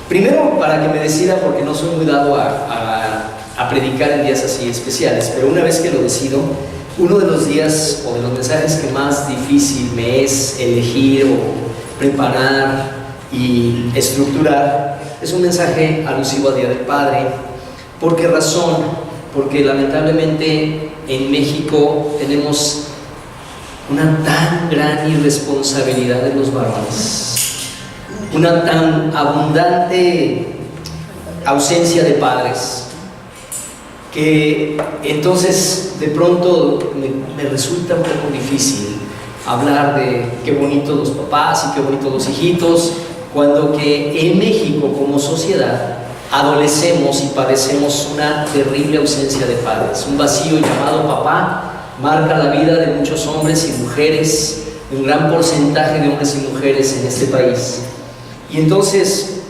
Primero, para que me decida, porque no soy muy dado a predicar en días así especiales, pero una vez que lo decido, uno de los días o de los mensajes que más difícil me es elegir o preparar y estructurar es un mensaje alusivo al Día del Padre. ¿Por qué razón? Porque lamentablemente en México tenemos una tan gran irresponsabilidad de los varones, una tan abundante ausencia de padres, que entonces de pronto me resulta un poco difícil hablar de qué bonitos los papás y qué bonitos los hijitos, cuando que en México como sociedad adolecemos y padecemos una terrible ausencia de padres. Un vacío llamado papá marca la vida de muchos hombres y mujeres, de un gran porcentaje de hombres y mujeres en este país. Y entonces,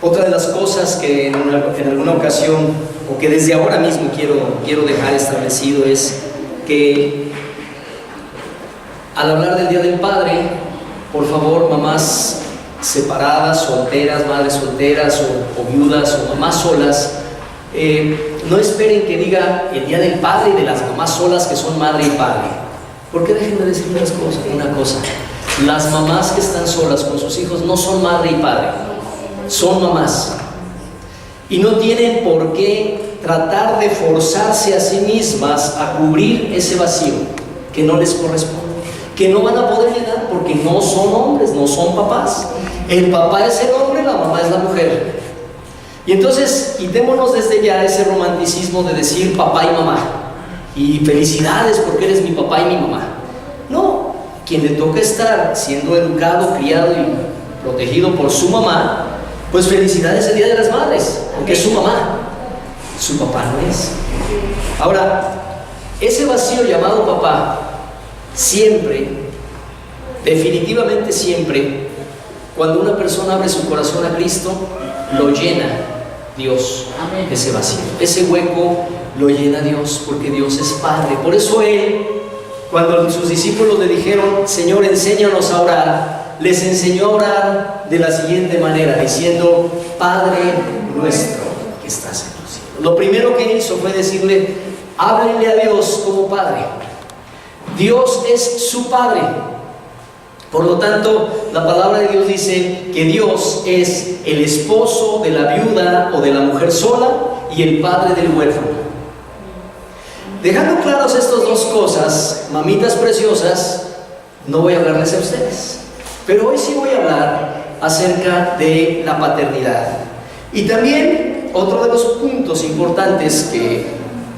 otra de las cosas que en alguna ocasión, o que desde ahora mismo quiero dejar establecido, es que al hablar del Día del Padre, por favor, mamás separadas, solteras, madres solteras o viudas o mamás solas, no esperen que diga el Día del Padre y de las mamás solas que son madre y padre, porque déjenme decirles una cosa: las mamás que están solas con sus hijos no son madre y padre, son mamás, y no tienen por qué tratar de forzarse a sí mismas a cubrir ese vacío que no les corresponde, que no van a poder llenar porque no son hombres, no son papás. El papá es el hombre, la mamá es la mujer. Y entonces quitémonos desde ya ese romanticismo de decir papá y mamá y felicidades porque eres mi papá y mi mamá. No, quien le toca estar siendo educado, criado y protegido por su mamá, pues felicidades el Día de las Madres, porque es su mamá, su papá no es. Ahora, ese vacío llamado papá, siempre, definitivamente siempre, cuando una persona abre su corazón a Cristo, lo llena Dios. Amén. Ese vacío, ese hueco lo llena Dios, porque Dios es Padre. Por eso Él, cuando sus discípulos le dijeron: Señor, enséñanos a orar, les enseñó a orar de la siguiente manera, diciendo: Padre nuestro que estás en los cielos. Lo primero que hizo fue decirle: háblenle a Dios como Padre. Dios es su Padre. Por lo tanto, la palabra de Dios dice que Dios es el esposo de la viuda o de la mujer sola y el padre del huérfano. Dejando claras estas dos cosas, mamitas preciosas, no voy a hablarles a ustedes, pero hoy sí voy a hablar acerca de la paternidad. Y también otro de los puntos importantes que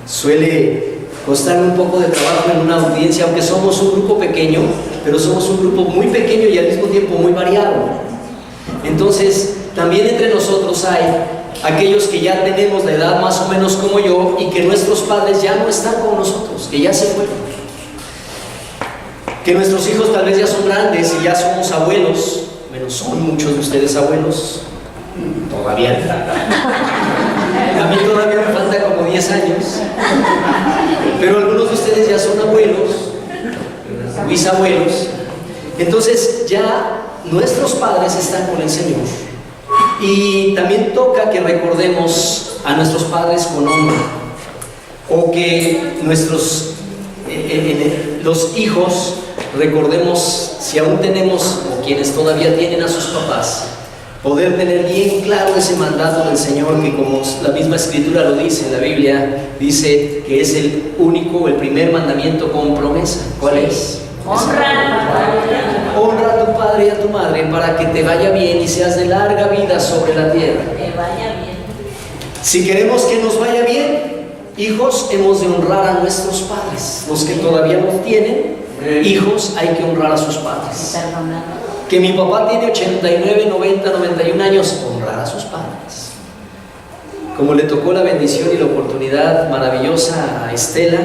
suele costar un poco de trabajo en una audiencia, aunque somos un grupo pequeño, pero somos un grupo muy pequeño y al mismo tiempo muy variado. Entonces, también entre nosotros hay aquellos que ya tenemos la edad más o menos como yo y que nuestros padres ya no están con nosotros, que ya se fueron. Que nuestros hijos tal vez ya son grandes y ya somos abuelos. Bueno, son muchos de ustedes abuelos. Todavía. A mí todavía me falta como 10 años. Pero algunos de ustedes ya son abuelos, bisabuelos. Entonces ya nuestros padres están con el Señor. Y también toca que recordemos a nuestros padres con honra, o que los hijos recordemos, si aún tenemos, o quienes todavía tienen a sus papás, poder tener bien claro ese mandato del Señor, que como la misma Escritura lo dice en la Biblia, dice que es el único, el primer mandamiento con promesa. ¿Cuál es? Honra a tu padre y a tu madre para que te vaya bien y seas de larga vida sobre la tierra. Que vaya bien. Si queremos que nos vaya bien, hijos, hemos de honrar a nuestros padres. Los que todavía no tienen hijos, hay que honrar a sus padres. Que mi papá tiene 89, 90, 91 años, honrar a sus padres. Como le tocó la bendición y la oportunidad maravillosa a Estela,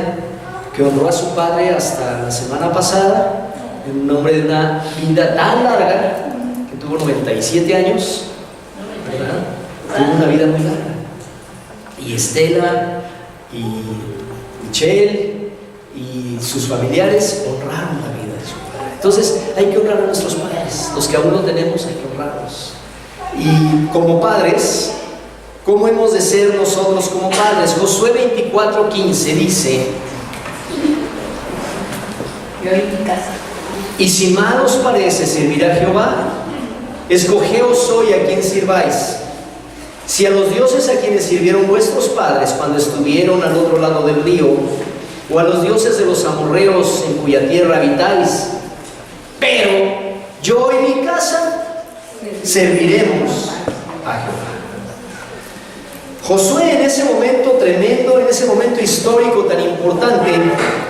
que honró a su padre hasta la semana pasada, en un hombre de una vida tan larga, que tuvo 97 años, ¿verdad? Tuvo una vida muy larga. Y Estela y Michelle y sus familiares honraron la vida de su padre. Entonces hay que honrar a nuestros padres. Los que aún no tenemos, hay que honrarlos. Y como padres, ¿cómo hemos de ser nosotros como padres? Josué 24:15 dice: Yo y mi casa. y si mal os parece servir a Jehová, escogeos hoy a quien sirváis. Si a los dioses a quienes sirvieron vuestros padres cuando estuvieron al otro lado del río, o a los dioses de los amorreos en cuya tierra habitáis, pero yo y mi casa serviremos a Jehová. Josué, en ese momento tremendo, en ese momento histórico tan importante,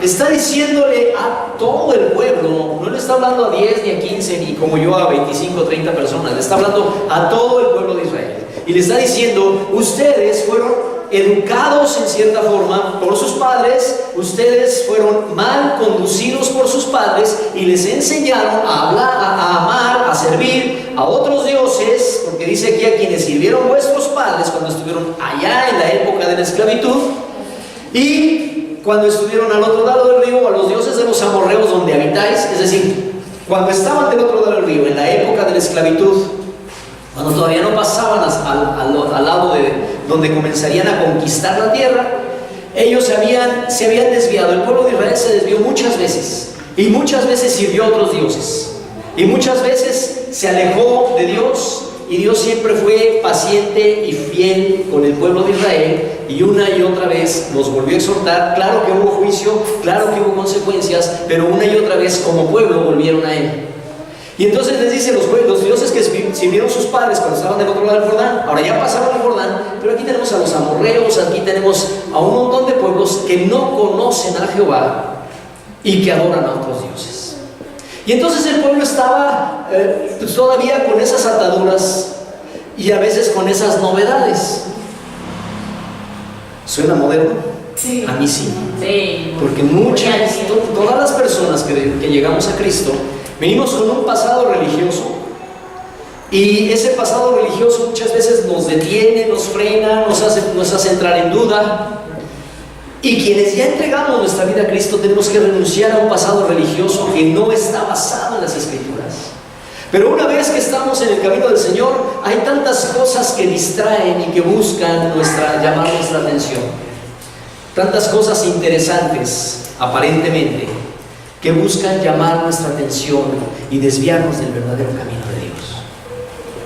está diciéndole a todo el pueblo, no le está hablando a 10 ni a 15 ni como yo a 25 o 30 personas, le está hablando a todo el pueblo de Israel y le está diciendo: ustedes fueron educados en cierta forma por sus padres, ustedes fueron mal conducidos por sus padres y les enseñaron a hablar, a amar, a servir a otros dioses, porque dice aquí: a quienes sirvieron vuestros padres cuando estuvieron allá en la época de la esclavitud, y cuando estuvieron al otro lado del río, a los dioses de los amorreos donde habitáis. Es decir, cuando estaban del otro lado del río, en la época de la esclavitud, cuando todavía no pasaban al lado de donde comenzarían a conquistar la tierra, ellos se habían desviado. El pueblo de Israel se desvió muchas veces, y muchas veces sirvió a otros dioses, y muchas veces se alejó de Dios, y Dios siempre fue paciente y fiel con el pueblo de Israel, y una y otra vez los volvió a exhortar. Claro que hubo juicio, claro que hubo consecuencias, pero una y otra vez como pueblo volvieron a Él. Y entonces les dice: los dioses que sirvieron sus padres cuando estaban del otro lado del Jordán, ahora ya pasaron el Jordán, pero aquí tenemos a los amorreos, aquí tenemos a un montón de pueblos que no conocen a Jehová y que adoran a otros dioses. Y entonces el pueblo estaba pues todavía con esas ataduras y a veces con esas novedades. ¿Suena moderno? Sí. A mí sí. Sí. Porque todas las personas que llegamos a Cristo venimos con un pasado religioso, y ese pasado religioso muchas veces nos detiene, nos frena, nos hace entrar en duda. Y quienes ya entregamos nuestra vida a Cristo tenemos que renunciar a un pasado religioso que no está basado en las Escrituras. Pero una vez que estamos en el camino del Señor, hay tantas cosas que distraen y que buscan llamar nuestra atención. Tantas cosas interesantes, aparentemente, que buscan llamar nuestra atención y desviarnos del verdadero camino de Dios.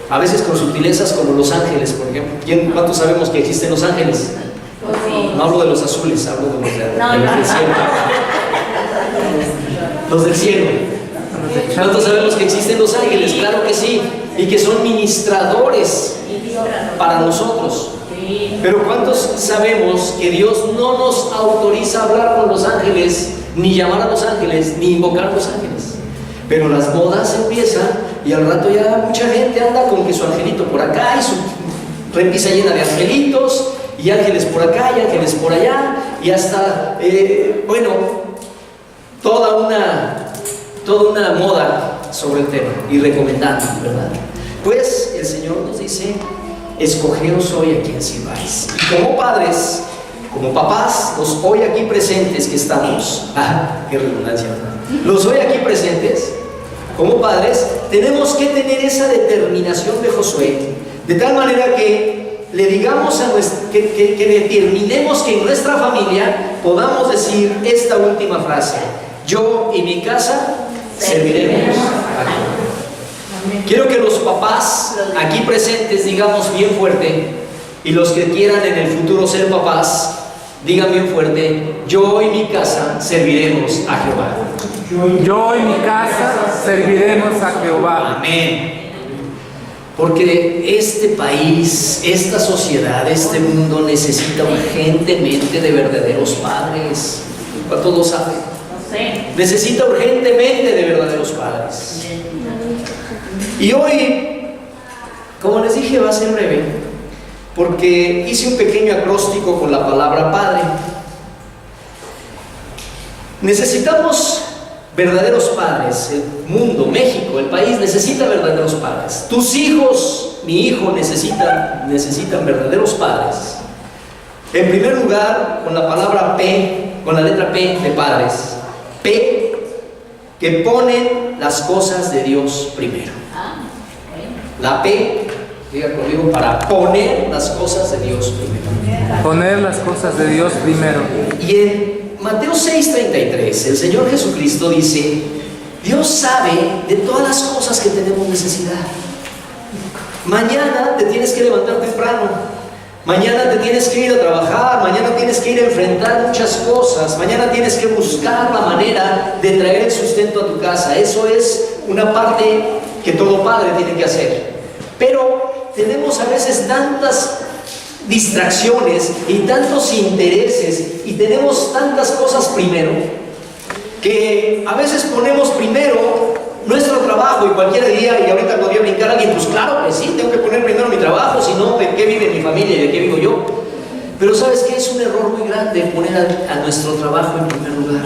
A veces con sutilezas como los ángeles, por ejemplo. ¿Cuántos sabemos que existen los ángeles? No hablo de los azules, hablo de los del cielo. Los del cielo. ¿Cuántos sabemos que existen los ángeles? Claro que sí, y que son ministradores para nosotros. Pero ¿cuántos sabemos que Dios no nos autoriza a hablar con los ángeles, ni llamar a los ángeles, ni invocar a los ángeles? Pero las bodas empiezan y al rato ya mucha gente anda con que su angelito por acá y su repisa llena de angelitos, y ángeles por acá y ángeles por allá, y hasta, toda una moda sobre el tema, y recomendando, ¿verdad? Pues el Señor nos dice: escogeos hoy a quien sirváis. Y como padres, como papás, los hoy aquí presentes que estamos, qué redundancia, ¿verdad? Los hoy aquí presentes, como padres, tenemos que tener esa determinación de Josué, de tal manera que le digamos que determinemos que en nuestra familia podamos decir esta última frase: yo y mi casa serviremos a Dios. Quiero que los papás aquí presentes digamos bien fuerte, y los que quieran en el futuro ser papás digan bien fuerte: yo y mi casa serviremos a Jehová. Yo y mi casa serviremos a Jehová. Amén. Porque este país, esta sociedad, este mundo necesita urgentemente de verdaderos padres. ¿Cuántos lo saben? No sé. Necesita urgentemente de verdaderos padres. Y hoy, como les dije, va a ser breve, porque hice un pequeño acróstico con la palabra padre. Necesitamos verdaderos padres. El mundo, México, el país necesita verdaderos padres. Tus hijos, mi hijo, necesitan verdaderos padres. En primer lugar, con la palabra P, con la letra P de padres. P, que ponen las cosas de Dios primero. La P, Diga conmigo, para poner las cosas de Dios primero. Poner las cosas de Dios primero. Y en Mateo 6:33, el Señor Jesucristo dice: Dios sabe de todas las cosas que tenemos necesidad. Mañana te tienes que levantar temprano. Mañana te tienes que ir a trabajar. Mañana tienes que ir a enfrentar muchas cosas. Mañana tienes que buscar la manera de traer el sustento a tu casa. Eso es una parte que todo padre tiene que hacer. Pero tenemos a veces tantas distracciones y tantos intereses y tenemos tantas cosas primero, que a veces ponemos primero nuestro trabajo y cualquier día, y ahorita podría brincar alguien, pues claro que sí, tengo que poner primero mi trabajo, si no, ¿de qué vive mi familia y de qué vivo yo? Pero ¿sabes qué? Es un error muy grande poner a nuestro trabajo en primer lugar.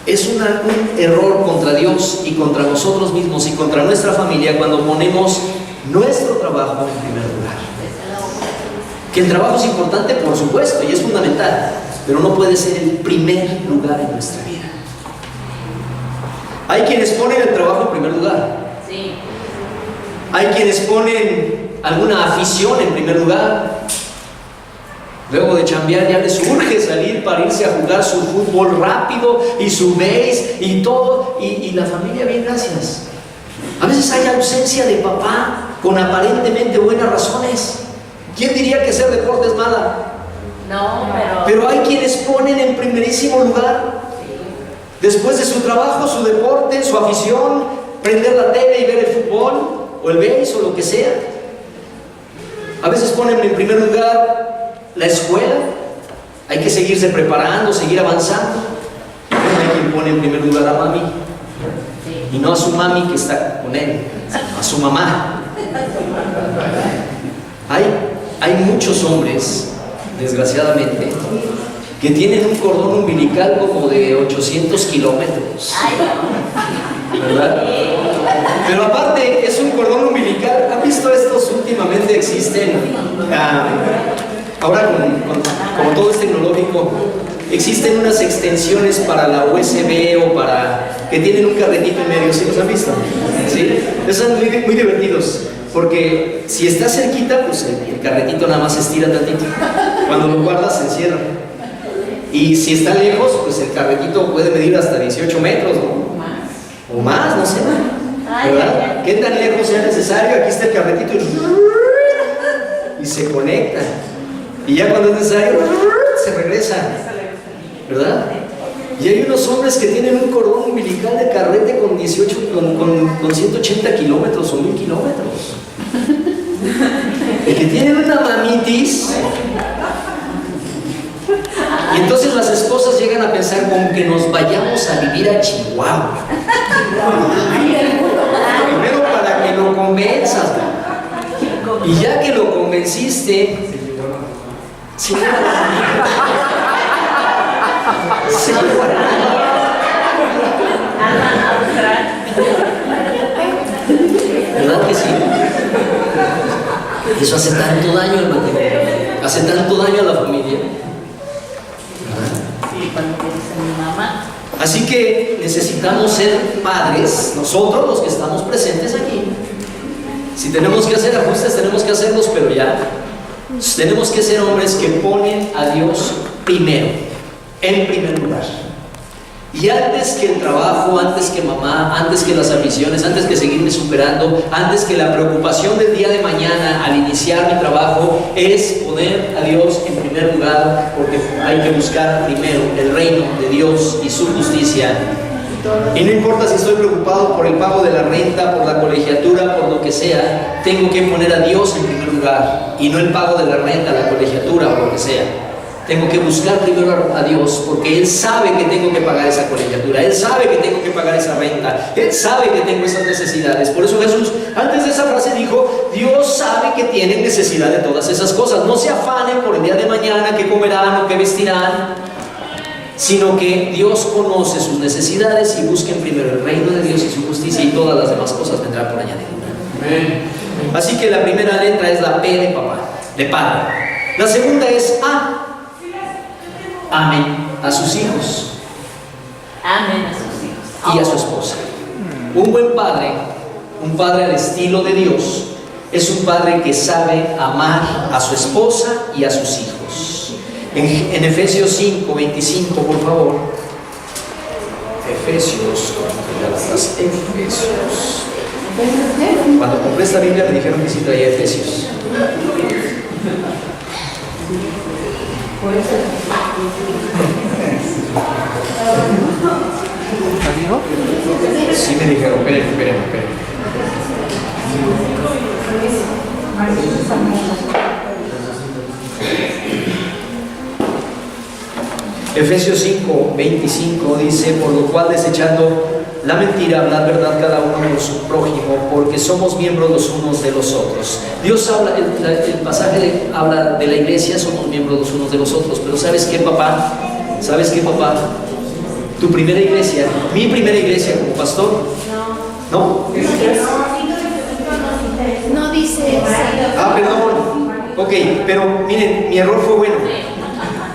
Es un error contra Dios y contra nosotros mismos y contra nuestra familia cuando ponemos nuestro trabajo en primer lugar. Que el trabajo es importante, por supuesto, y es fundamental, pero no puede ser el primer lugar en nuestra vida. Hay quienes ponen el trabajo en primer lugar. Sí. Hay quienes ponen alguna afición en primer lugar. Luego de chambear ya les urge salir para irse a jugar su fútbol rápido y su base y todo, y la familia, bien, gracias. A veces hay ausencia de papá con aparentemente buenas razones. ¿Quién diría que hacer deporte es mala? No, Pero hay quienes ponen en primerísimo lugar, después de su trabajo, su deporte, su afición, prender la tele y ver el fútbol o el béis o lo que sea. A veces ponen en primer lugar la escuela. Hay que seguirse preparando, seguir avanzando. Hay quien pone en primer lugar a mami, y no a su mami que está con él, a su mamá. Hay muchos hombres, desgraciadamente, que tienen un cordón umbilical como de 800 kilómetros, ¿verdad? Pero aparte es un cordón umbilical. ¿Han visto estos? Últimamente existen, ahora como todo es tecnológico, existen unas extensiones para la USB o para que tienen un carretito en medio. ¿Sí los han visto? ¿Sí? Esos son muy divertidos, porque si está cerquita, pues el carretito nada más se estira tantito. Cuando lo guardas se encierra. Y si está lejos, pues el carretito puede medir hasta 18 metros, ¿no? O más, no sé. ¿Verdad? ¿Qué tan lejos sea necesario? Aquí está el carretito y se conecta. Y ya cuando es necesario, se regresa. ¿Verdad? Y hay unos hombres que tienen un cordón umbilical de carrete con 180 kilómetros o 1000 kilómetros. Y que tienen una mamitis. Y entonces las esposas llegan a pensar con que nos vayamos a vivir a Chihuahua. Primero para que lo convenzas, ¿no? Y ya que lo convenciste, ¿verdad que sí? Eso hace tanto daño al matrimonio, hace tanto daño a la familia. Así que necesitamos ser padres, nosotros los que estamos presentes aquí. Si tenemos que hacer ajustes, tenemos que hacerlos, pero ya tenemos que ser hombres que ponen a Dios primero, en primer lugar. Y antes que el trabajo, antes que mamá, antes que las aficiones, antes que seguirme superando, antes que la preocupación del día de mañana al iniciar mi trabajo, es poner a Dios en primer lugar, porque hay que buscar primero el reino de Dios y su justicia. Y no importa si estoy preocupado por el pago de la renta, por la colegiatura, por lo que sea, tengo que poner a Dios en primer lugar y no el pago de la renta, la colegiatura o lo que sea. Tengo que buscar primero a Dios, porque Él sabe que tengo que pagar esa colegiatura, Él sabe que tengo que pagar esa renta, Él sabe que tengo esas necesidades. Por eso Jesús, antes de esa frase, dijo: Dios sabe que tienen necesidad de todas esas cosas. No se afanen por el día de mañana, qué comerán o qué vestirán, sino que Dios conoce sus necesidades, y busquen primero el reino de Dios y su justicia, y todas las demás cosas vendrán por añadidura. Así que la primera letra es la P de papá, de padre. La segunda es A. Amen a sus hijos. Amen a sus hijos. Y a su esposa. Un buen padre, un padre al estilo de Dios, es un padre que sabe amar a su esposa y a sus hijos. En Efesios 5, 25, por favor. Efesios. Cuando compré esta Biblia me dijeron que sí traía Efesios. ¿Te digo? Sí me dijeron, esperen. Efesios 5, 25 dice: por lo cual, desechando la mentira, hablad verdad cada uno con su prójimo, porque somos miembros los unos de los otros. Dios habla, el pasaje habla de la iglesia, somos miembros los unos de los otros. Pero ¿sabes qué, papá? ¿Sabes qué, papá? Tu primera iglesia, mi primera iglesia como pastor, ¿no? No dice eso. Ah, perdón. Ok, pero miren, mi error fue bueno.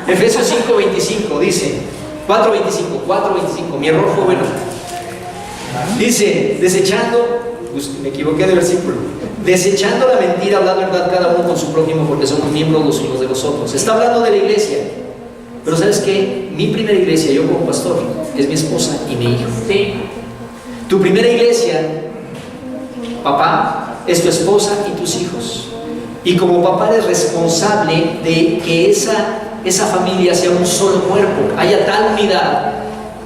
Efesios 5:25 dice, 4:25, mi error fue bueno. Dice, desechando, me equivoqué del versículo, desechando la mentira, hablad verdad cada uno con su prójimo, porque somos miembros los unos de los otros. Está hablando de la iglesia. Pero ¿sabes qué? Mi primera iglesia, yo como pastor, es mi esposa y mi hijo. Sí. Tu primera iglesia, papá, es tu esposa y tus hijos. Y como papá eres responsable de que esa familia sea un solo cuerpo, haya tal unidad.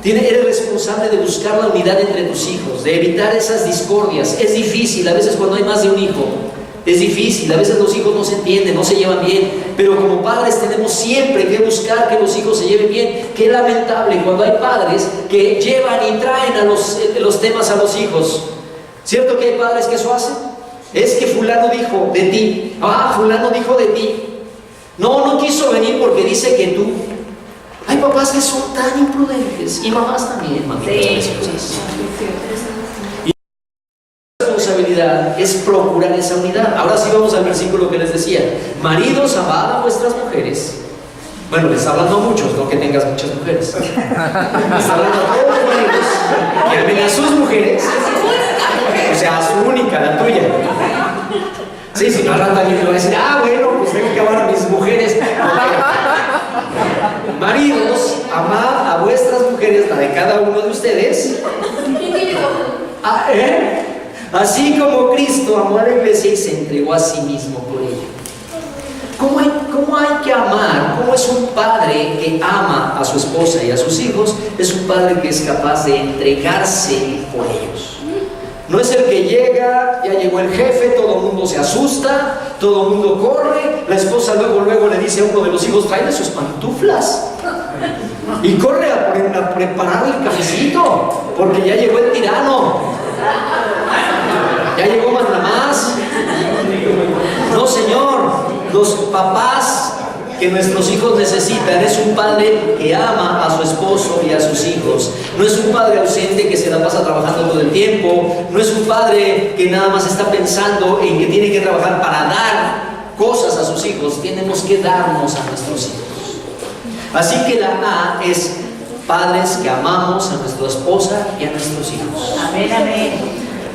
Eres responsable de buscar la unidad entre tus hijos, de evitar esas discordias. Es difícil, a veces cuando hay más de un hijo, es difícil, a veces los hijos no se entienden, no se llevan bien, pero como padres tenemos siempre que buscar que los hijos se lleven bien. Qué lamentable cuando hay padres que llevan y traen a los temas a los hijos. ¿Cierto que hay padres que eso hacen? Es que fulano dijo de ti, fulano dijo de ti. No quiso venir porque dice que tú. Hay papás que son tan imprudentes, y mamás también, mamitas preciosas. Y la responsabilidad es procurar esa unidad. Ahora sí vamos al versículo que les decía: maridos, amad a vuestras mujeres. Bueno, les hablan no muchos, no que tengas muchas mujeres. Les hablan a todos los maridos que amen a sus mujeres, o sea, a su única, la tuya. Sí, si no, Randa también me va a decir: bueno, pues tengo que amar a mis mujeres. Maridos, amad a vuestras mujeres, la de cada uno de ustedes. Así como Cristo amó a la iglesia y se entregó a sí mismo por ella. ¿Cómo hay que amar? ¿Cómo es un padre que ama a su esposa y a sus hijos? Es un padre que es capaz de entregarse por ellos. No es el que llega, ya llegó el jefe, todo el mundo se asusta, todo el mundo corre, la esposa luego le dice a uno de los hijos: tráele sus pantuflas, y corre a preparar el cafecito, porque ya llegó el tirano, ya llegó Mandamás. No, señor, los papás que nuestros hijos necesitan es un padre que ama a su esposo y a sus hijos. No es un padre ausente que se la pasa trabajando todo el tiempo. No es un padre que nada más está pensando en que tiene que trabajar para dar cosas a sus hijos. Tenemos que darnos a nuestros hijos. Así que la A es padres que amamos a nuestra esposa y a nuestros hijos. Amén, amén.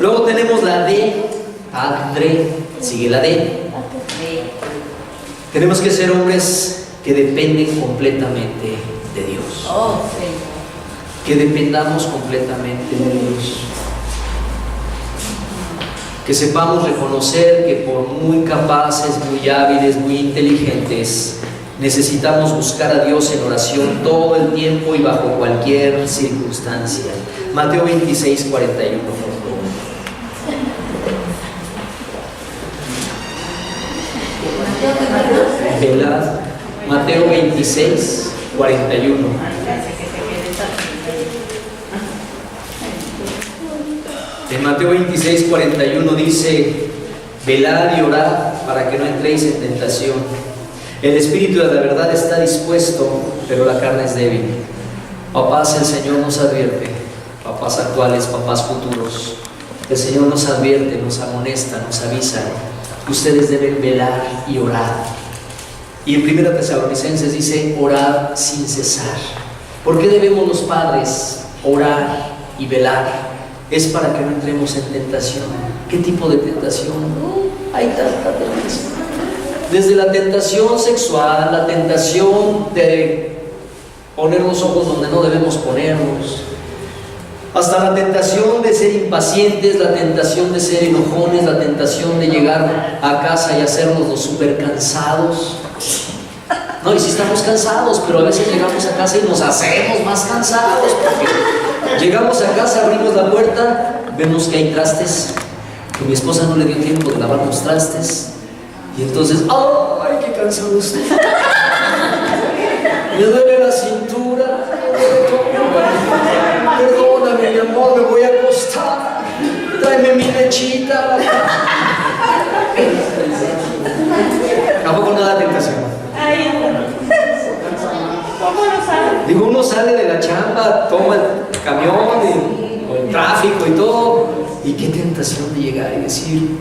Luego tenemos la D, padre, sigue la D. Tenemos que ser hombres que dependen completamente de Dios. Oh, sí. Que dependamos completamente de Dios. Que sepamos reconocer que por muy capaces, muy hábiles, muy inteligentes, necesitamos buscar a Dios en oración todo el tiempo y bajo cualquier circunstancia. Mateo 26, 41, por favor. Velad. Mateo 26, 41. En Mateo 26, 41 dice: velad y orad para que no entréis en tentación. El espíritu de la verdad está dispuesto, pero la carne es débil. Papás, el Señor nos advierte, papás actuales, papás futuros, el Señor nos advierte, nos amonesta, nos avisa: ustedes deben velar y orar. Y en 1 Tesalonicenses dice: orad sin cesar. ¿Por qué debemos los padres orar y velar? Es para que no entremos en tentación. ¿Qué tipo de tentación? Hay tanta tentación. Desde la tentación sexual, la tentación de poner los ojos donde no debemos ponerlos, hasta la tentación de ser impacientes, la tentación de ser enojones, la tentación de llegar a casa y hacernos los súper cansados. No, y si estamos cansados, pero a veces llegamos a casa y nos hacemos más cansados, porque llegamos a casa, abrimos la puerta, vemos que hay trastes, que mi esposa no le dio tiempo de lavar los trastes, y entonces, ¡ay, qué cansado estoy! Me duele la cintura, perdóname, mi amor, me voy a acostar, tráeme mi lechita. Tampoco no da tentación. ¿Cómo lo sabe? Digo, uno sale de la chamba, toma el camión o el tráfico y todo, y qué tentación de llegar y decir,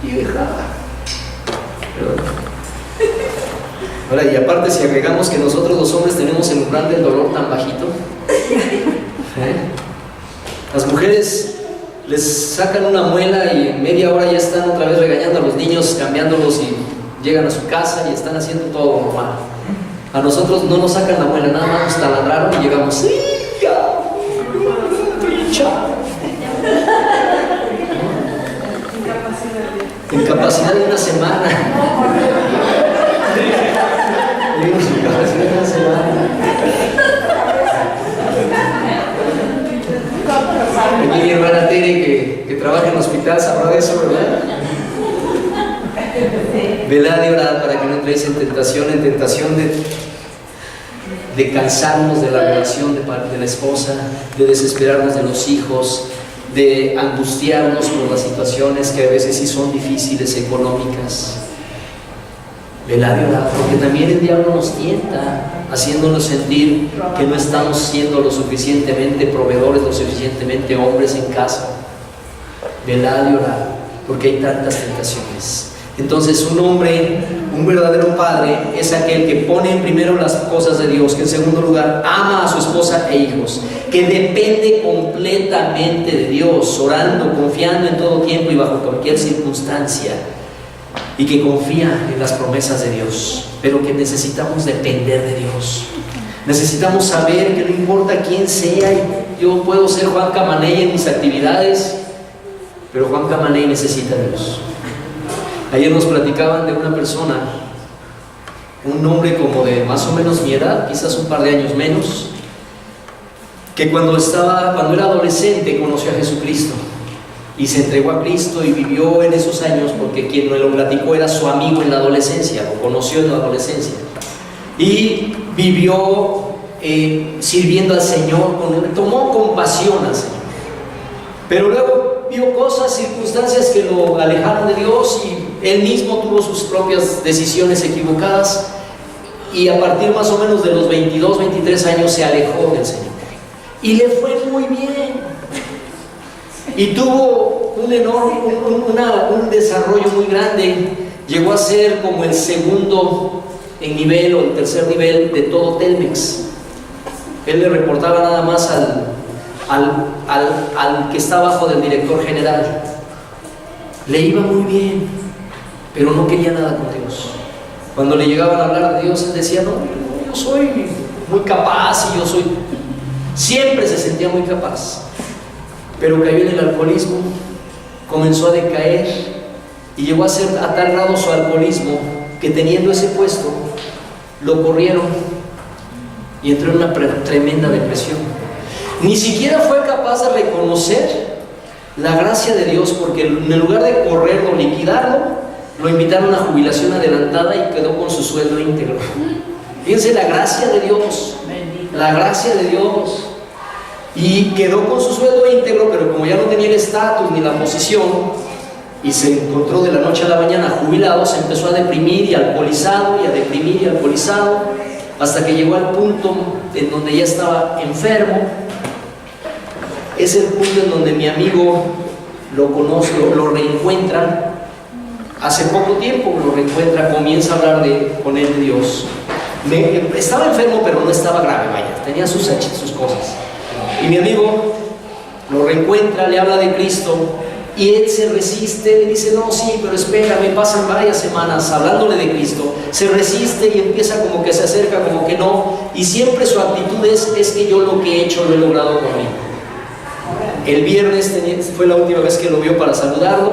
vieja. Ahora, y aparte si agregamos que nosotros los hombres tenemos el umbral del dolor tan bajito, las mujeres les sacan una muela y en media hora ya están otra vez regañando a los niños, cambiándolos, y llegan a su casa y están haciendo todo normal. A nosotros no nos sacan la muela, nada más nos taladraron y llegamos, ¡sí, ya! Incapacidad de una semana. Incapacidad de una semana. Aquí mi hermana Tere, que trabaja en el hospital, sabrá de eso, ¿verdad? Velad y orad para que no entréis en tentación de cansarnos de la relación de la esposa, de desesperarnos de los hijos, de angustiarnos por las situaciones que a veces sí son difíciles, económicas. Velad y orad, porque también el diablo nos tienta, haciéndonos sentir que no estamos siendo lo suficientemente proveedores, lo suficientemente hombres en casa. Velad y orad, porque hay tantas tentaciones. Entonces un hombre, un verdadero padre, es aquel que pone en primero las cosas de Dios, que en segundo lugar ama a su esposa e hijos, que depende completamente de Dios, orando, confiando en todo tiempo y bajo cualquier circunstancia, y que confía en las promesas de Dios, pero que necesitamos depender de Dios. Necesitamos saber que no importa quién sea, yo puedo ser Juan Camaney en mis actividades, pero Juan Camaney necesita a Dios. Ayer nos platicaban de una persona, un hombre como de más o menos mi edad, quizás un par de años menos, que cuando era adolescente conoció a Jesucristo y se entregó a Cristo y vivió en esos años, porque quien me lo platicó era su amigo en la adolescencia, lo conoció en la adolescencia, y vivió sirviendo al Señor, tomó compasión al Señor, pero luego vio cosas, circunstancias que lo alejaron de Dios, y él mismo tuvo sus propias decisiones equivocadas, y a partir más o menos de los 22, 23 años se alejó del Señor y le fue muy bien y tuvo un desarrollo muy grande. Llegó a ser como el segundo en nivel o el tercer nivel de todo Telmex. Él le reportaba nada más al que está abajo del director general. Le iba muy bien, pero no quería nada con Dios. Cuando le llegaban a hablar de Dios, él decía, no, yo soy muy capaz, y yo soy... Siempre se sentía muy capaz, pero cayó en el alcoholismo, comenzó a decaer, y llegó a ser a tal grado su alcoholismo que, teniendo ese puesto, lo corrieron y entró en una tremenda depresión. Ni siquiera fue capaz de reconocer la gracia de Dios, porque en lugar de correrlo o liquidarlo, lo invitaron a jubilación adelantada y quedó con su sueldo íntegro. Fíjense la gracia de Dios, la gracia de Dios. Y quedó con su sueldo íntegro, pero como ya no tenía el estatus ni la posición, y se encontró de la noche a la mañana jubilado, se empezó a deprimir y alcoholizado, y a deprimir y alcoholizado, hasta que llegó al punto en donde ya estaba enfermo. Es el punto en donde mi amigo lo conoce, lo reencuentra. Hace poco tiempo lo reencuentra, comienza a hablar con él de Dios. Estaba enfermo, pero no estaba grave, vaya, tenía sus cosas. Y mi amigo lo reencuentra, le habla de Cristo, Y él se resiste, le dice, no, sí, pero espérame, pasan varias semanas hablándole de Cristo, se resiste y empieza como que se acerca, como que no, y siempre su actitud es que yo lo que he hecho lo he logrado por mí. El viernes fue la última vez que lo vio para saludarlo,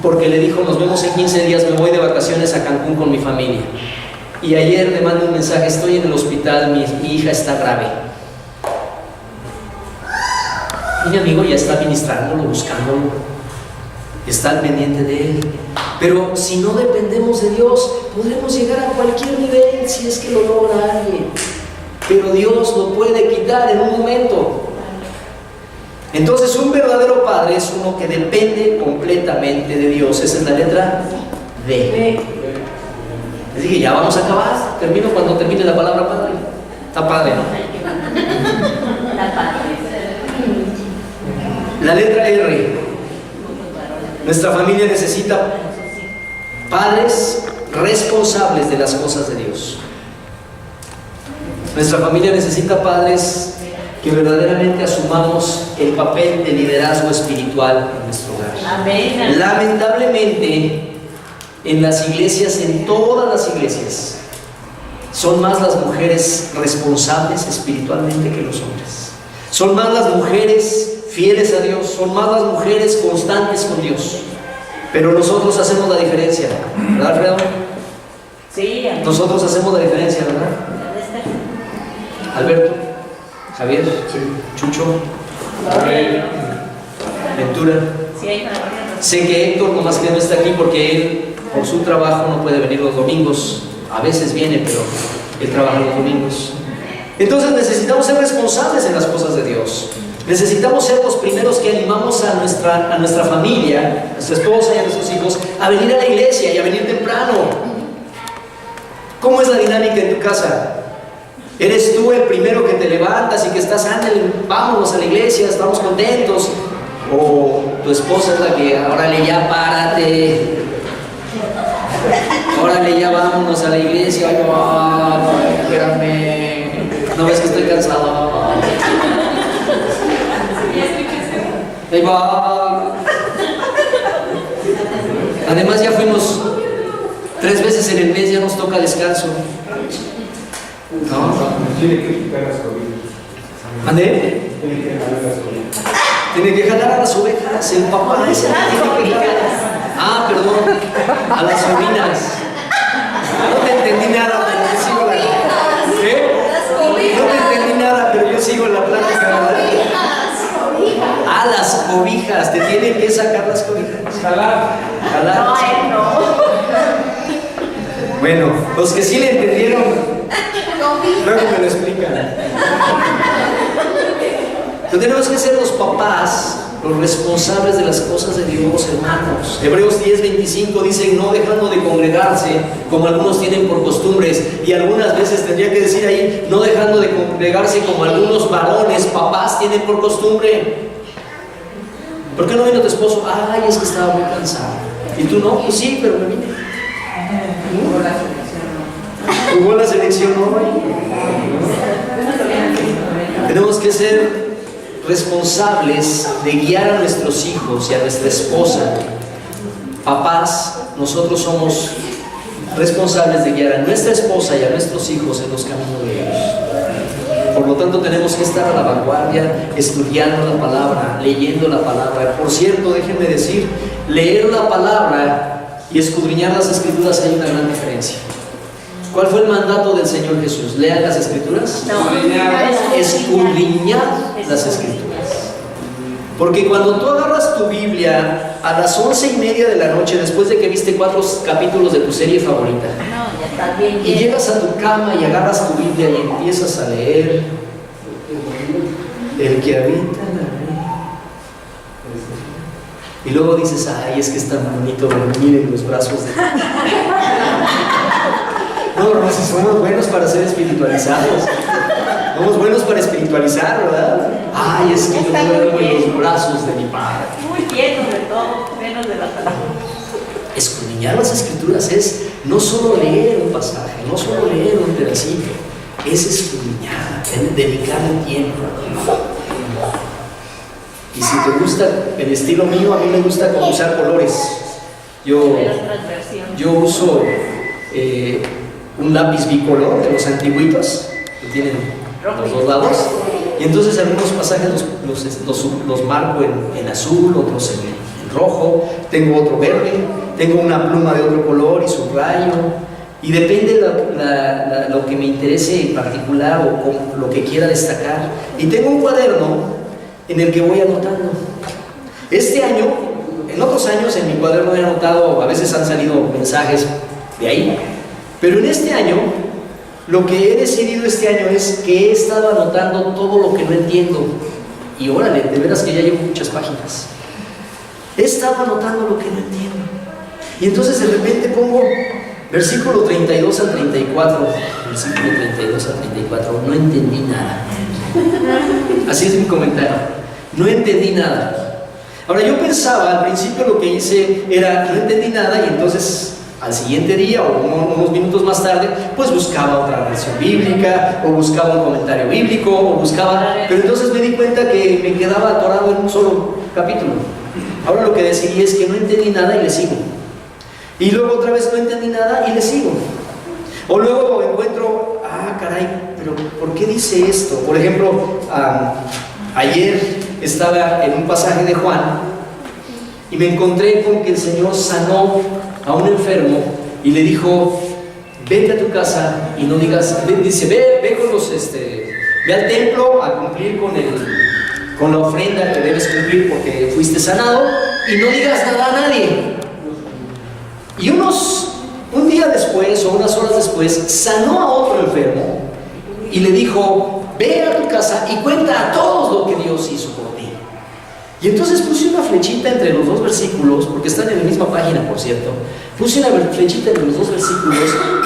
porque le dijo, nos vemos en 15 días, me voy de vacaciones a Cancún con mi familia. Y ayer le mando un mensaje, estoy en el hospital, mi hija está grave. Y mi amigo ya está ministrándolo, buscándolo, está al pendiente de él. Pero si no dependemos de Dios, podremos llegar a cualquier nivel si es que lo logra alguien. Pero Dios lo puede quitar en un momento. Entonces, un verdadero padre es uno que depende completamente de Dios. Esa es la letra D. Les dije, ya vamos a acabar. Termino cuando termine la palabra padre. Está padre, ¿no? Está padre. La letra R. Nuestra familia necesita padres responsables de las cosas de Dios. Nuestra familia necesita padres que verdaderamente asumamos el papel de liderazgo espiritual en nuestro hogar. Amén. Lamentablemente, en las iglesias, en todas las iglesias, son más las mujeres responsables espiritualmente que los hombres. Son más las mujeres fieles a Dios, son más las mujeres constantes con Dios. Pero nosotros hacemos la diferencia, ¿verdad, Alfredo? Sí, amén. Nosotros hacemos la diferencia, ¿verdad? Alberto, Javier, Chucho, Ventura. Sí, hay una. Sé que Héctor nomás que no está aquí porque él por su trabajo no puede venir los domingos. A veces viene, pero él trabaja los domingos. Entonces necesitamos ser responsables en las cosas de Dios. Necesitamos ser los primeros que animamos a nuestra familia, a nuestra esposa y a nuestros hijos a venir a la iglesia y a venir temprano. ¿Cómo es la dinámica en tu casa? ¿Eres tú el primero que te levantas y que estás antes, vámonos a la iglesia, estamos contentos? ¿O tu esposa es la que, órale ya párate, órale ya vámonos a la iglesia, ay no, espérame, no ves que estoy cansado? Ahí va. Además ya fuimos 3 veces en el mes, ya nos toca descanso. ¿No? Tiene que quitar las cobijas. ¿Mandé? Tiene que jalar las cobijas. Tiene que jalar a las ovejas, el papá ese tiene que jalar. Ah, perdón, a las sobrinas. No te entendí nada, pero yo sigo la... ¿Qué? No te entendí nada, pero yo sigo la plática, ¿verdad? Ah, las cobijas, te tienen que sacar las cobijas. Jalar. Jalar. No, él no. Bueno, los que sí le entendieron, luego me lo explican. Entonces tenemos que ser los papás, los responsables de las cosas de Dios, hermanos. Hebreos 10:25 dice, no dejando de congregarse, como algunos tienen por costumbres, y algunas veces tendría que decir ahí, no dejando de congregarse como algunos varones, papás tienen por costumbre. ¿Por qué no vino tu esposo? Ay, es que estaba muy cansado. ¿Y tú no? Pues sí, pero me vine. Jugó la selección hoy. Tenemos que ser responsables de guiar a nuestros hijos y a nuestra esposa. Papás, nosotros somos responsables de guiar a nuestra esposa y a nuestros hijos en los caminos de Dios. Por lo tanto, tenemos que estar a la vanguardia, estudiando la palabra, leyendo la palabra. Por cierto, déjenme decir, leer la palabra y escudriñar las escrituras hay una gran diferencia. ¿Cuál fue el mandato del Señor Jesús? ¿Lean las escrituras? No. Escudriñad las escrituras. Porque cuando tú agarras tu Biblia a las 11:30 de la noche, después de que viste 4 capítulos de tu serie favorita, No, ya está bien. y llegas a tu cama y agarras tu Biblia y empiezas a leer, el que habita en la arena. Y luego dices, ay, es que es tan bonito dormir en los brazos de... No, si somos buenos para ser espiritualizados. Somos buenos para espiritualizar, ¿verdad? Ay, es que yo duermo en los brazos de mi Padre. Muy lleno de todo, menos de la palabra. Escudriñar las escrituras es no solo leer un pasaje, no solo leer un pedacito, es escudriñar, es dedicarle tiempo. Y si te gusta el estilo mío, a mí me gusta como usar colores. Yo uso un lápiz bicolor de los antiguitos, que tienen los dos lados. Y entonces algunos pasajes los marco en azul, otros en rojo. Tengo otro verde, tengo una pluma de otro color y subrayo. Y depende lo que me interese en particular o con lo que quiera destacar. Y tengo un cuaderno en el que voy anotando. Este año, en otros años en mi cuaderno he anotado, a veces han salido mensajes de ahí, pero en este año, lo que he decidido este año es que he estado anotando todo lo que no entiendo. Y órale, de veras que ya llevo muchas páginas. He estado anotando lo que no entiendo. Y entonces de repente pongo versículo 32 al 34, versículo 32 al 34, no entendí nada. Así es mi comentario. No entendí nada. Ahora yo pensaba, al principio lo que hice era, no entendí nada, y entonces al siguiente día o unos minutos más tarde, pues buscaba otra versión bíblica, o buscaba un comentario bíblico, o buscaba... Pero entonces me di cuenta que me quedaba atorado en un solo capítulo. Ahora lo que decidí es que no entendí nada y le sigo. Y luego otra vez no entendí nada y le sigo. O luego encuentro, caray, pero ¿por qué dice esto? Por ejemplo, ayer estaba en un pasaje de Juan y me encontré con que el Señor sanó a un enfermo y le dijo, vete a tu casa y no digas, dice, ve con los, ve al templo a cumplir con la ofrenda que debes cumplir porque fuiste sanado y no digas nada a nadie. Y un día después o unas horas después sanó a otro enfermo y le dijo, ve a tu casa y cuenta a todos lo que Dios hizo por ti. Y entonces puse una flechita entre los dos versículos, porque están en la misma página, por cierto. Puse una flechita entre los dos versículos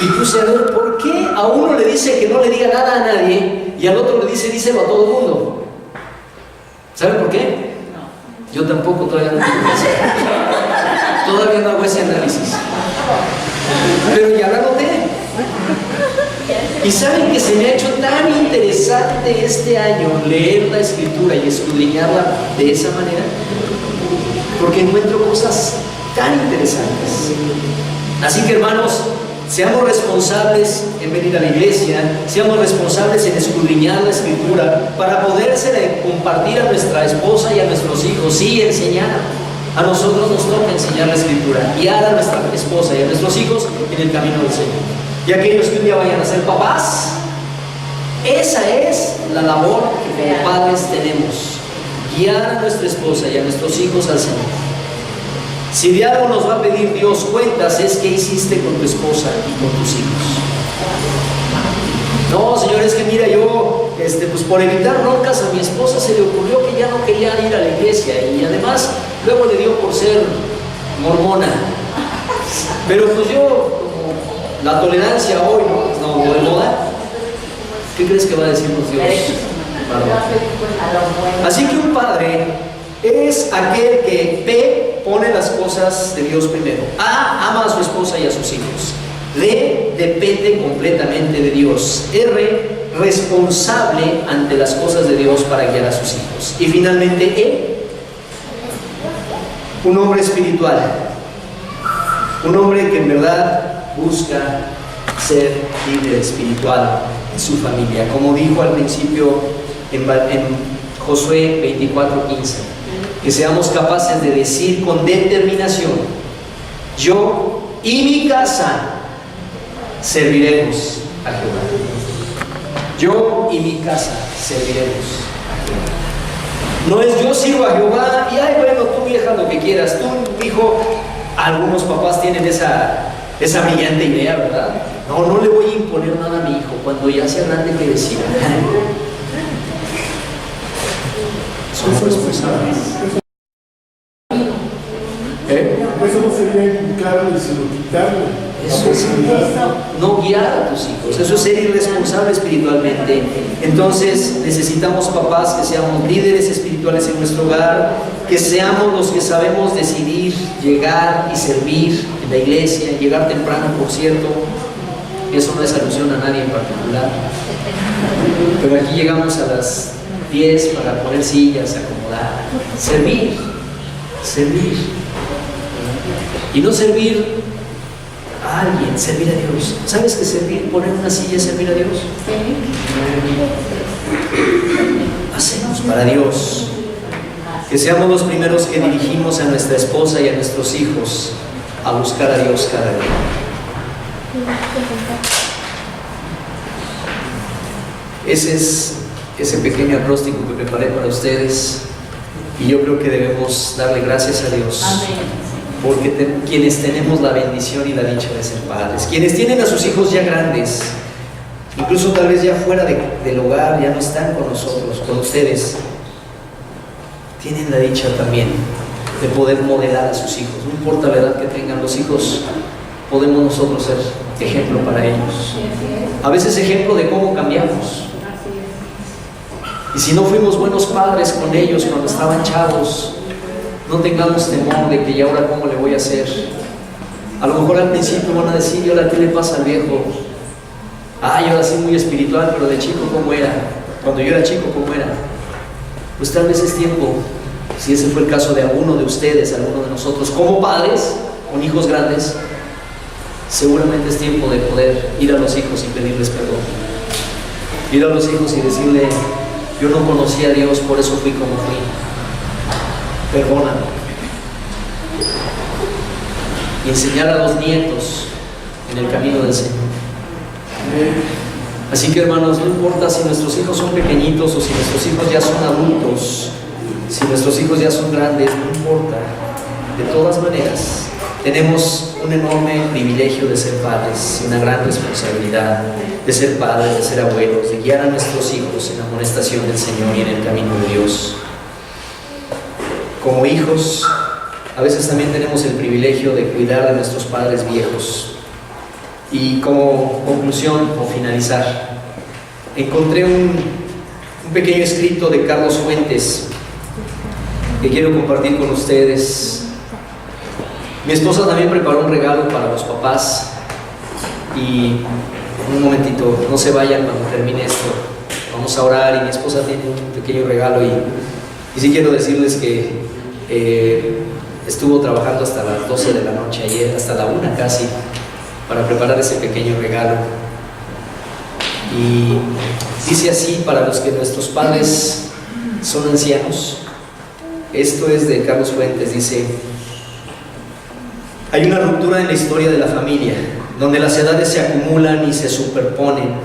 y puse a ver por qué a uno le dice que no le diga nada a nadie y al otro le dice, díselo a todo el mundo. ¿Saben por qué? Yo tampoco todavía no tengo eso. Todavía no hago ese análisis. Pero ya la noté. Y saben que se me ha hecho tan interesante este año leer la Escritura y escudriñarla de esa manera, porque encuentro cosas tan interesantes. Así que hermanos, seamos responsables en venir a la iglesia, seamos responsables en escudriñar la Escritura para podérsela compartir a nuestra esposa y a nuestros hijos, sí, enseñar. A nosotros nos toca enseñar la Escritura, guiar a nuestra esposa y a nuestros hijos en el camino del Señor. Y aquellos que un día vayan a ser papás, esa es la labor que como padres tenemos, guiar a nuestra esposa y a nuestros hijos al Señor. Si de algo nos va a pedir Dios cuentas, es qué hiciste con tu esposa y con tus hijos. No, Señor, es que mira, yo, pues por evitar broncas a mi esposa se le ocurrió que ya no quería ir a la iglesia y además luego le dio por ser mormona. Pero pues yo, como la tolerancia hoy, ¿no? No de moda. ¿Qué crees que va a decirnos Dios? Así que un padre es aquel que P, pone las cosas de Dios primero. A, ama a su esposa y a sus hijos. D, depende completamente de Dios. R, responsable ante las cosas de Dios para guiar a sus hijos. Y finalmente E, un hombre espiritual. Un hombre que en verdad busca ser líder espiritual en su familia. Como dijo al principio en Josué 24:15, que seamos capaces de decir con determinación, yo y mi casa serviremos a Jehová. Yo y mi casa serviremos a Jehová. No es yo sirvo a Jehová y ay bueno, tú vieja lo que quieras, tú hijo. Algunos papás tienen esa brillante idea, ¿verdad? No le voy a imponer nada a mi hijo cuando ya sea grande que decida. Somos responsables. Eso no sería inculcarlo, sino quitarlo. Eso es no guiar a tus hijos, eso es ser irresponsable espiritualmente. Entonces necesitamos papás que seamos líderes espirituales en nuestro hogar, que seamos los que sabemos decidir llegar y servir en la iglesia, llegar temprano, por cierto. Eso no es alusión a nadie en particular, pero aquí llegamos a las pies para poner sillas, acomodar. Servir. Y no servir a alguien, servir a Dios. ¿Sabes que servir, poner una silla es servir a Dios? Hacemos para Dios. Que seamos los primeros que dirigimos a nuestra esposa y a nuestros hijos a buscar a Dios cada día. Ese es ese pequeño acróstico que preparé para ustedes, y yo creo que debemos darle gracias a Dios. Amén. Porque quienes tenemos la bendición y la dicha de ser padres, quienes tienen a sus hijos ya grandes, incluso tal vez ya fuera del hogar, ya no están con nosotros, con ustedes, tienen la dicha también de poder modelar a sus hijos. No importa la edad que tengan los hijos, podemos nosotros ser ejemplo para ellos. A veces ejemplo de cómo cambiamos. Y si no fuimos buenos padres con ellos cuando estaban chavos, no tengamos temor de que, ¿y ahora cómo le voy a hacer? A lo mejor al principio van a decir, ¿y ahora qué le pasa al viejo? Ay, ahora sí muy espiritual, pero de chico ¿cómo era? Cuando yo era chico, ¿cómo era? Pues tal vez es tiempo, si ese fue el caso de alguno de ustedes, alguno de nosotros, como padres, con hijos grandes, seguramente es tiempo de poder ir a los hijos y pedirles perdón. Ir a los hijos y decirle, yo no conocí a Dios, por eso fui como fui. Perdóname. Y enseñar a los nietos en el camino del Señor. Así que, hermanos, no importa si nuestros hijos son pequeñitos o si nuestros hijos ya son adultos, si nuestros hijos ya son grandes, no importa. De todas maneras, tenemos un enorme privilegio de ser padres y una gran responsabilidad de ser padres, de ser abuelos, de guiar a nuestros hijos en la amonestación del Señor y en el camino de Dios. Como hijos, a veces también tenemos el privilegio de cuidar de nuestros padres viejos. Y como conclusión o finalizar, encontré un pequeño escrito de Carlos Fuentes que quiero compartir con ustedes. Mi esposa también preparó un regalo para los papás, y un momentito, no se vayan cuando termine esto, vamos a orar, y mi esposa tiene un pequeño regalo, y sí quiero decirles que estuvo trabajando hasta las 12 de la noche ayer, hasta la 1 casi, para preparar ese pequeño regalo. Y dice así, para los que nuestros padres son ancianos. Esto es de Carlos Fuentes. Dice: hay una ruptura en la historia de la familia, donde las edades se acumulan y se superponen,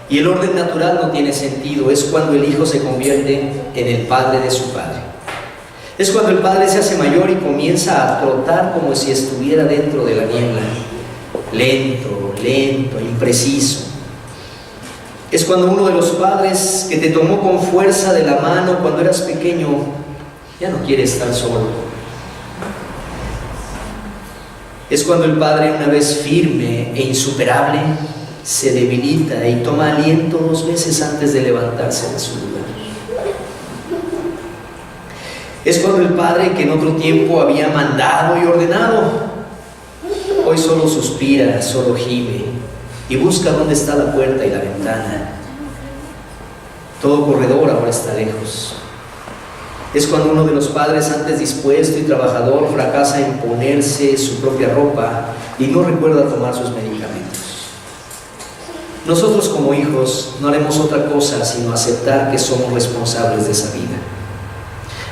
y el orden natural no tiene sentido. Es cuando el hijo se convierte en el padre de su padre. Es cuando el padre se hace mayor y comienza a trotar como si estuviera dentro de la niebla. Lento, lento, impreciso. Es cuando uno de los padres que te tomó con fuerza de la mano cuando eras pequeño ya no quiere estar solo. Es cuando el padre, una vez firme e insuperable, se debilita y toma aliento 2 veces antes de levantarse de su lugar. Es cuando el padre que en otro tiempo había mandado y ordenado, hoy solo suspira, solo gime y busca dónde está la puerta y la ventana. Todo corredor ahora está lejos. Es cuando uno de los padres, antes dispuesto y trabajador, fracasa en ponerse su propia ropa y no recuerda tomar sus medicamentos. Nosotros como hijos no haremos otra cosa sino aceptar que somos responsables de esa vida.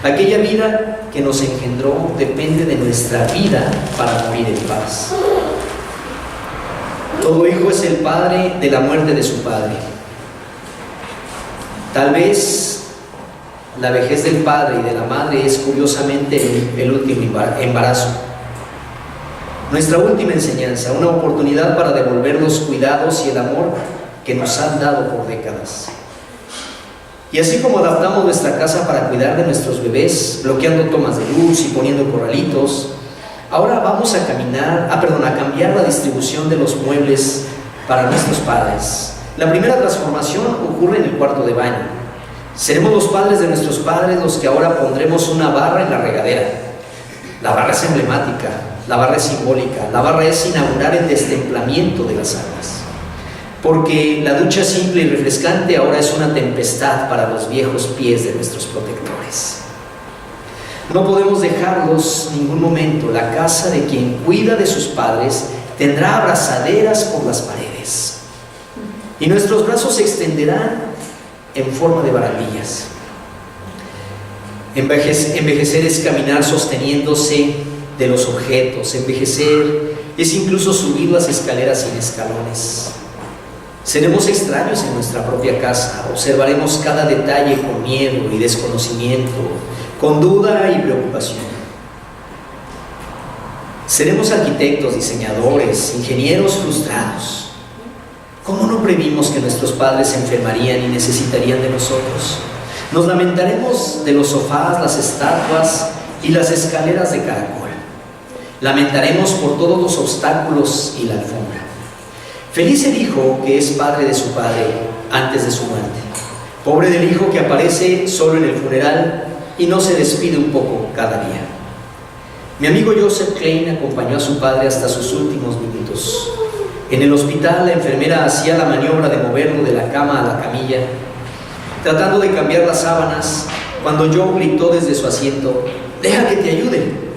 Aquella vida que nos engendró depende de nuestra vida para morir en paz. Todo hijo es el padre de la muerte de su padre. Tal vez la vejez del padre y de la madre es curiosamente el último embarazo. Nuestra última enseñanza, una oportunidad para devolver los cuidados y el amor que nos han dado por décadas. Y así como adaptamos nuestra casa para cuidar de nuestros bebés, bloqueando tomas de luz y poniendo corralitos, ahora vamos a cambiar la distribución de los muebles para nuestros padres. La primera transformación ocurre en el cuarto de baño. Seremos los padres de nuestros padres los que ahora pondremos una barra en la regadera. La barra es emblemática, la barra es simbólica, la barra es inaugurar el destemplamiento de las aguas. porque la ducha simple y refrescante ahora es una tempestad para los viejos pies de nuestros protectores. No podemos dejarlos ningún momento. La casa de quien cuida de sus padres tendrá abrazaderas por las paredes, y nuestros brazos se extenderán en forma de barandillas. Envejecer es caminar sosteniéndose de los objetos. Envejecer es incluso subir las escaleras sin escalones. Seremos extraños en nuestra propia casa. Observaremos cada detalle con miedo y desconocimiento, con duda y preocupación. Seremos arquitectos, diseñadores, ingenieros frustrados. ¿Cómo no previmos que nuestros padres se enfermarían y necesitarían de nosotros? Nos lamentaremos de los sofás, las estatuas y las escaleras de caracol. Lamentaremos por todos los obstáculos y la alfombra. Feliz el hijo que es padre de su padre antes de su muerte. Pobre del hijo que aparece solo en el funeral y no se despide un poco cada día. Mi amigo Joseph Klein acompañó a su padre hasta sus últimos minutos. En el hospital, la enfermera hacía la maniobra de moverlo de la cama a la camilla, tratando de cambiar las sábanas, cuando Joe gritó desde su asiento: «¡Deja que te ayude!».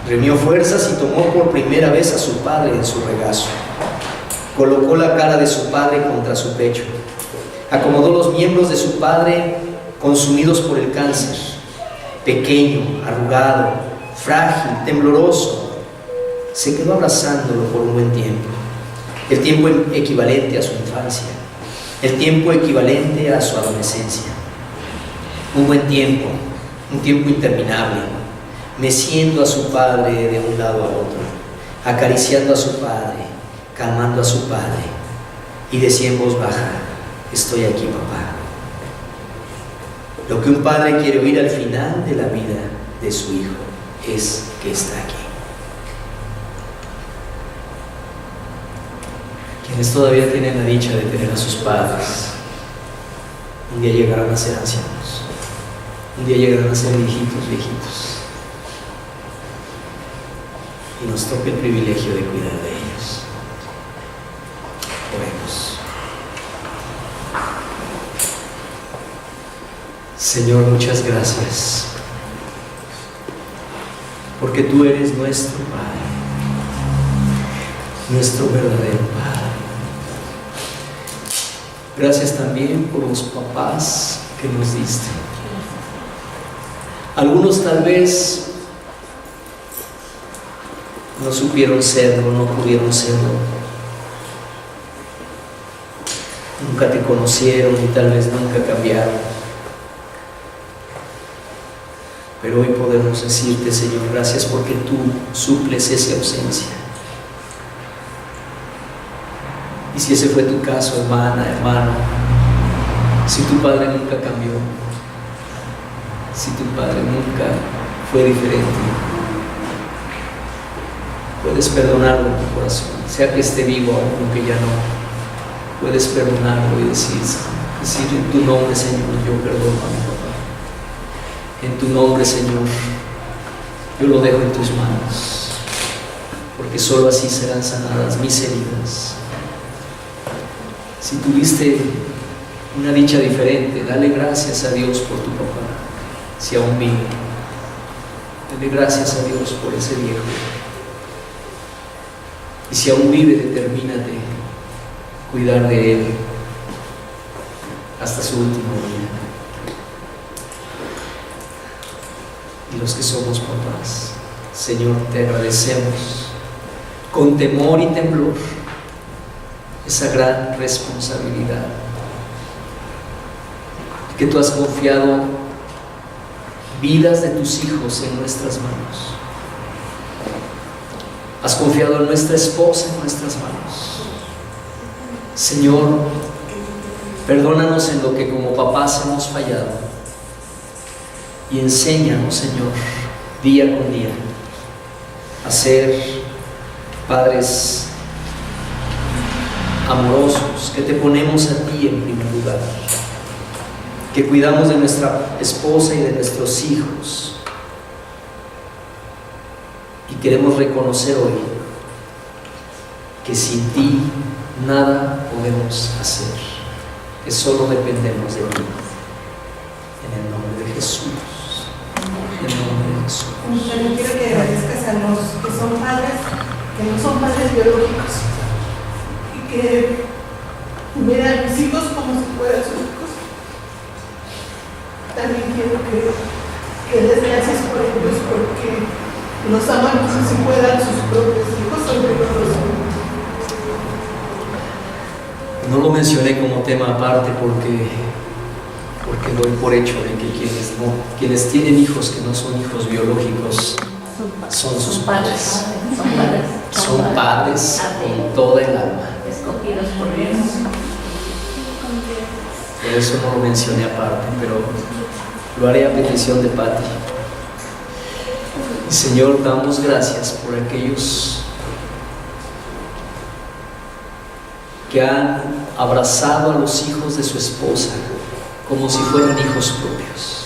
Reunió fuerzas y tomó por primera vez a su padre en su regazo. Colocó la cara de su padre contra su pecho. Acomodó los miembros de su padre consumidos por el cáncer. Pequeño, arrugado, frágil, tembloroso, se quedó abrazándolo por un buen tiempo. El tiempo equivalente a su infancia, el tiempo equivalente a su adolescencia. Un buen tiempo, un tiempo interminable, meciendo a su padre de un lado a otro, acariciando a su padre, calmando a su padre, y decía en voz baja: «Estoy aquí, papá». Lo que un padre quiere oír al final de la vida de su hijo es que está aquí. Quienes todavía tienen la dicha de tener a sus padres, un día llegarán a ser ancianos, un día llegarán a ser viejitos, y nos toca el privilegio de cuidar de ellos. Oremos. Señor, muchas gracias, porque tú eres nuestro Padre, nuestro verdadero Padre. Gracias también por los papás que nos diste. Algunos tal vez no supieron serlo, no pudieron serlo. Nunca te conocieron y tal vez nunca cambiaron. Pero hoy podemos decirte, Señor, gracias porque tú suples esa ausencia. Y si ese fue tu caso, hermana, hermano, si tu padre nunca cambió, si tu padre nunca fue diferente, puedes perdonarlo en tu corazón, sea que esté vivo aún, que ya no. Puedes perdonarlo y decir en tu nombre, Señor, yo perdono a mi papá. En tu nombre, Señor, yo lo dejo en tus manos, porque solo así serán sanadas mis heridas. Si tuviste una dicha diferente, dale gracias a Dios por tu papá. Si aún vive, dale gracias a Dios por ese viejo. Y si aún vive, determínate cuidar de él hasta su último día. Y los que somos papás, Señor, te agradecemos con temor y temblor esa gran responsabilidad que tú has confiado vidas de tus hijos en nuestras manos. Has confiado a nuestra esposa en nuestras manos. Señor, perdónanos en lo que como papás hemos fallado y enséñanos, Señor, día con día a ser padres amorosos, que te ponemos a ti en primer lugar, que cuidamos de nuestra esposa y de nuestros hijos. Y queremos reconocer hoy que sin ti nada podemos hacer, que solo dependemos de ti. En el nombre de Jesús. En el nombre de Jesús. También quiero que agradezcas a los que son padres, que no son padres biológicos, y que vean a mis hijos como si fueran sus hijos. También quiero que les gracias por ellos, porque los aman como si fueran sus propios hijos, aunque no lo son. No lo mencioné como tema aparte porque doy por hecho de que quienes tienen hijos que no son hijos biológicos son sus padres. Son padres con toda el alma. Escogidos por Dios. Por eso no lo mencioné aparte, pero lo haré a petición de Pati. Y Señor, damos gracias por aquellos que han abrazado a los hijos de su esposa como si fueran hijos propios,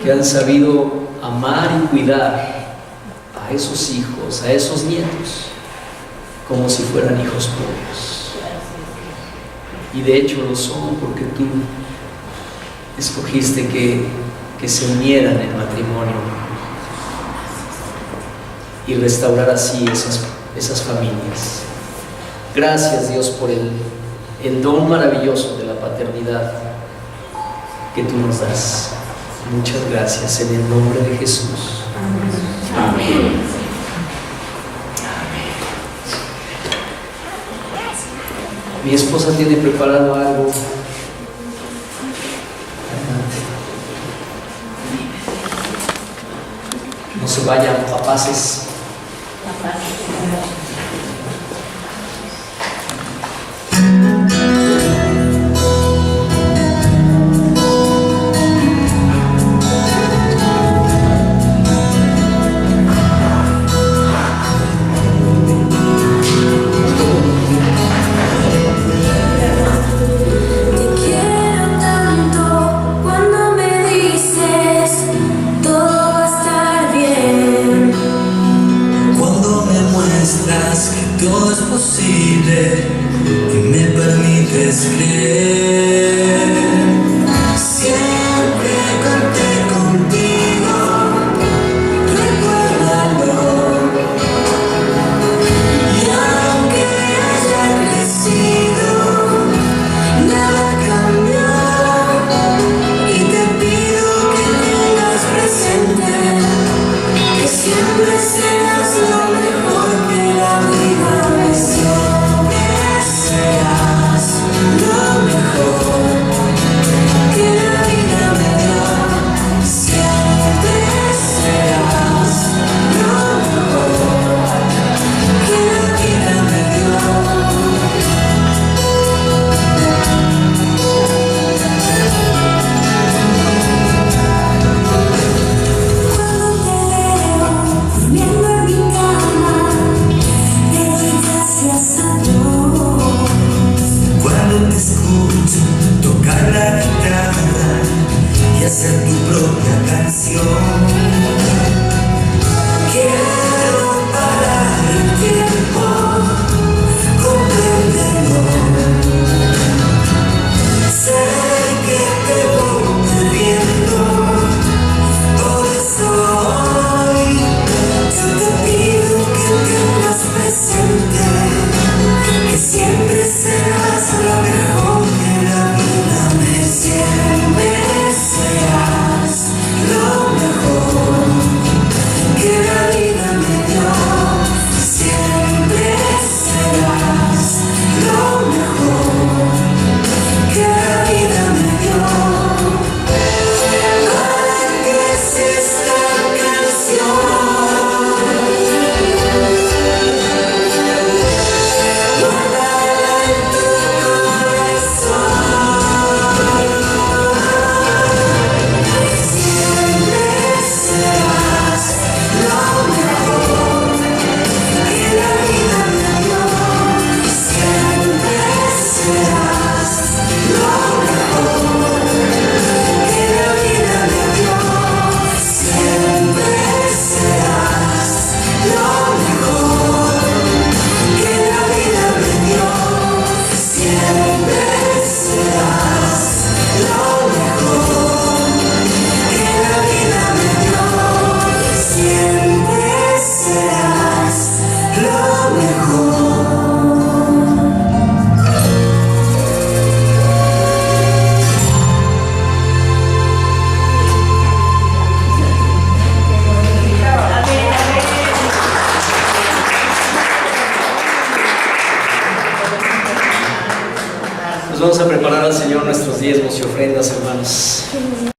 que han sabido amar y cuidar a esos hijos, a esos nietos, como si fueran hijos propios. Y de hecho lo son, porque tú escogiste que se unieran en matrimonio y restaurar así esas familias. Gracias, Dios, por el don maravilloso de la paternidad que tú nos das. Muchas gracias en el nombre de Jesús. Amén. Mi esposa tiene preparado algo. No se vayan, papaces. Todo es posible y me permites creer. Siempre conté contigo, recuérdalo. Y aunque haya crecido, nada cambió. Y te pido que tengas presente que siempre serás lo mejor que la vida me dio. Que serás lo mejor que la vida Pues vamos a preparar al Señor nuestros diezmos y ofrendas, hermanos.